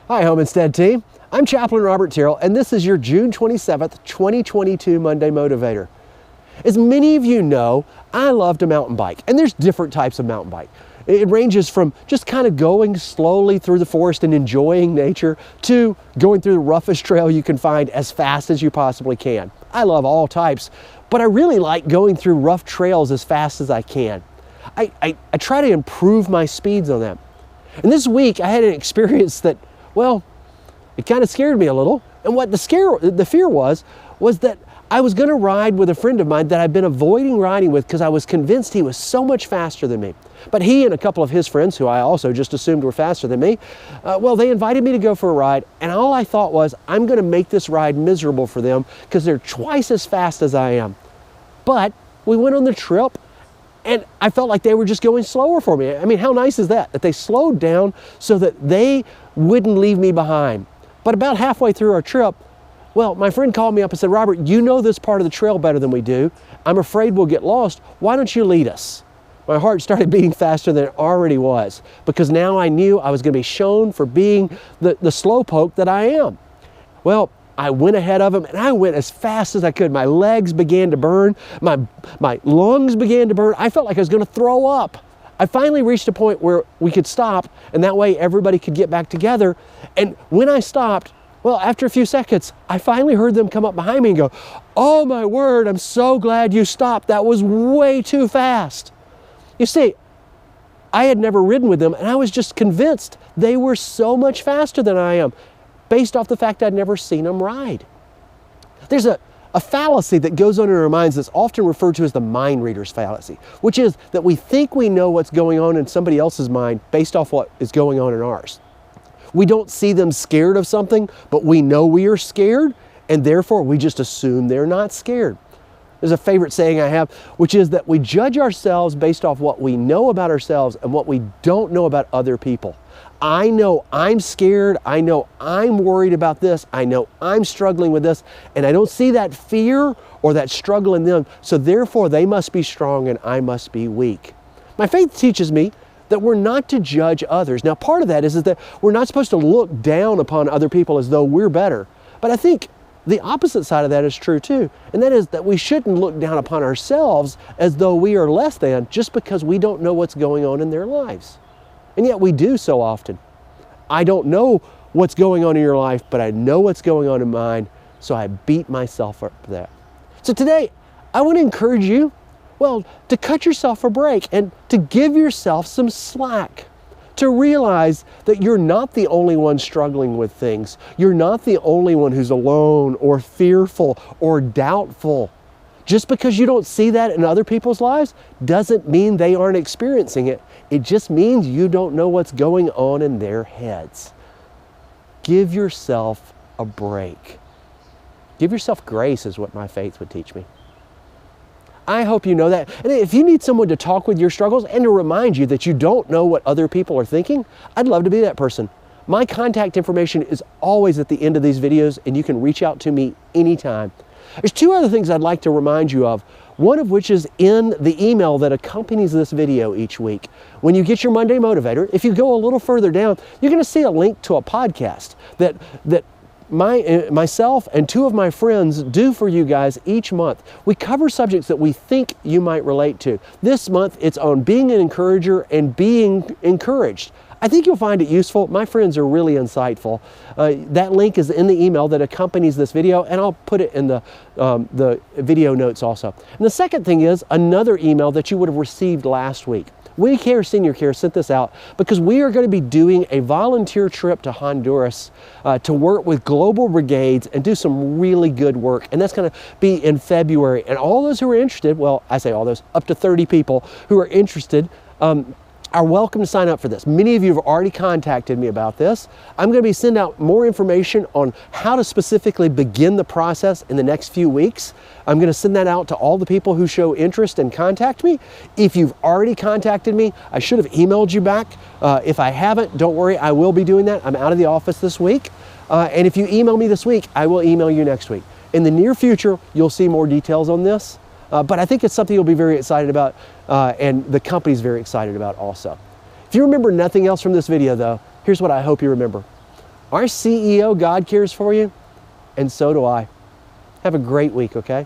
Hi, Homestead team. I'm Chaplain Robert Terrell, and this is your June 27th, 2022 Monday Motivator. As many of you know, I love to mountain bike, and there's different types of mountain bike. It ranges from just kind of going slowly through the forest and enjoying nature to going through the roughest trail you can find as fast as you possibly can. I love all types, but I really like going through rough trails as fast as I can. I try to improve my speeds on them. And this week I had an experience that, well, it kind of scared me a little. And what the fear was that I was going to ride with a friend of mine that I'd been avoiding riding with because I was convinced he was so much faster than me. But he and a couple of his friends, who I also just assumed were faster than me, well, they invited me to go for a ride, and all I thought was, I'm going to make this ride miserable for them because they're twice as fast as I am. But we went on the trip, and I felt like they were just going slower for me. I mean, how nice is that? That they slowed down so that they wouldn't leave me behind. But about halfway through our trip, well, my friend called me up and said, Robert, you know this part of the trail better than we do. I'm afraid we'll get lost. Why don't you lead us? My heart started beating faster than it already was, because now I knew I was going to be shown for being the slowpoke that I am. Well, I went ahead of him, and I went as fast as I could. My legs began to burn. My lungs began to burn. I felt like I was going to throw up. I finally reached a point where we could stop, and that way everybody could get back together. And when I stopped, well, after a few seconds, I finally heard them come up behind me and go, oh my word, I'm so glad you stopped. That was way too fast. You see, I had never ridden with them, and I was just convinced they were so much faster than I am, based off the fact I'd never seen them ride. There's a fallacy that goes on in our minds that's often referred to as the Mind Reader's Fallacy, which is that we think we know what's going on in somebody else's mind based off what is going on in ours. We don't see them scared of something, but we know we are scared, and therefore we just assume they're not scared. There's a favorite saying I have, which is that we judge ourselves based off what we know about ourselves and what we don't know about other people. I know I'm scared, I know I'm worried about this, I know I'm struggling with this, and I don't see that fear or that struggle in them, so therefore they must be strong and I must be weak. My faith teaches me that we're not to judge others. Now, part of that is that we're not supposed to look down upon other people as though we're better. But I think the opposite side of that is true too, and that is that we shouldn't look down upon ourselves as though we are less than just because we don't know what's going on in their lives. And yet we do so often. I don't know what's going on in your life, but I know what's going on in mine, so I beat myself up for that. So today, I want to encourage you, well, to cut yourself a break and to give yourself some slack. To realize that you're not the only one struggling with things. You're not the only one who's alone or fearful or doubtful. Just because you don't see that in other people's lives doesn't mean they aren't experiencing it. It just means you don't know what's going on in their heads. Give yourself a break. Give yourself grace is what my faith would teach me. I hope you know that. And if you need someone to talk with your struggles and to remind you that you don't know what other people are thinking, I'd love to be that person. My contact information is always at the end of these videos, and you can reach out to me anytime. There's two other things I'd like to remind you of, one of which is in the email that accompanies this video each week. When you get your Monday Motivator, if you go a little further down, you're going to see a link to a podcast that myself and two of my friends do for you guys each month. We cover subjects that we think you might relate to. This month, it's on being an encourager and being encouraged. I think you'll find it useful. My friends are really insightful. That link is in the email that accompanies this video, and I'll put it in the video notes also. And the second thing is another email that you would have received last week. We Care Senior Care sent this out because we are going to be doing a volunteer trip to Honduras to work with global brigades and do some really good work. And that's going to be in February. And all those who are interested, well, I say all those, up to 30 people who are interested, are welcome to sign up for this. Many of you have already contacted me about this. I'm going to be sending out more information on how to specifically begin the process in the next few weeks. I'm going to send that out to all the people who show interest and contact me. If you've already contacted me, I should have emailed you back. If I haven't, don't worry, I will be doing that. I'm out of the office this week. And if you email me this week, I will email you next week. In the near future, you'll see more details on this. But I think it's something you'll be very excited about, and the company's very excited about also. If you remember nothing else from this video though, here's what I hope you remember. Our CEO, God cares for you, and so do I. Have a great week, okay?